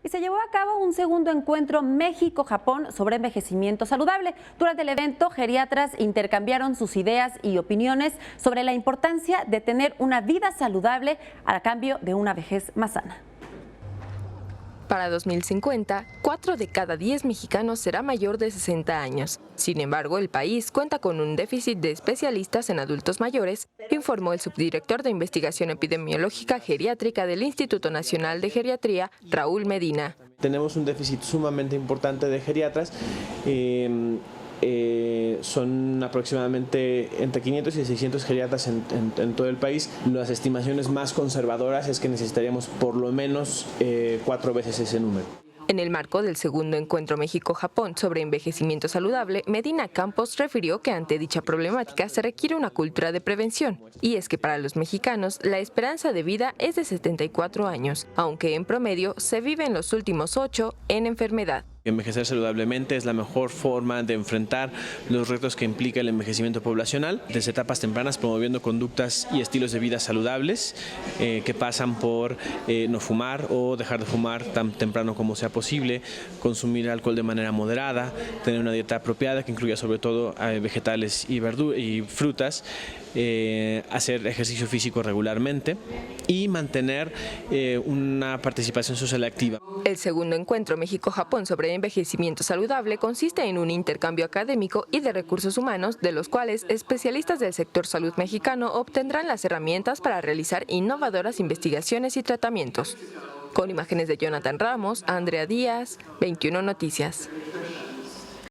Y se llevó a cabo un segundo encuentro México-Japón sobre envejecimiento saludable. Durante el evento, geriatras intercambiaron sus ideas y opiniones sobre la importancia de tener una vida saludable a cambio de una vejez más sana. Para 2050, 4 de cada 10 mexicanos será mayor de 60 años. Sin embargo, el país cuenta con un déficit de especialistas en adultos mayores, informó el subdirector de Investigación Epidemiológica Geriátrica del Instituto Nacional de Geriatría, Raúl Medina. Tenemos un déficit sumamente importante de geriatras. Son aproximadamente entre 500 y 600 geriatras en todo el país. Las estimaciones más conservadoras es que necesitaríamos por lo menos 4 veces ese número. En el marco del segundo encuentro México-Japón sobre envejecimiento saludable, Medina Campos refirió que ante dicha problemática se requiere una cultura de prevención. Y es que para los mexicanos la esperanza de vida es de 74 años, aunque en promedio se vive en los últimos 8 en enfermedad. Envejecer saludablemente es la mejor forma de enfrentar los retos que implica el envejecimiento poblacional, desde etapas tempranas promoviendo conductas y estilos de vida saludables que pasan por no fumar o dejar de fumar tan temprano como sea posible, consumir alcohol de manera moderada, tener una dieta apropiada que incluya sobre todo vegetales y frutas, hacer ejercicio físico regularmente y mantener una participación social activa. El segundo encuentro México-Japón sobre envejecimiento saludable consiste en un intercambio académico y de recursos humanos, de los cuales especialistas del sector salud mexicano obtendrán las herramientas para realizar innovadoras investigaciones y tratamientos. Con imágenes de Jonathan Ramos, Andrea Díaz, 21 Noticias.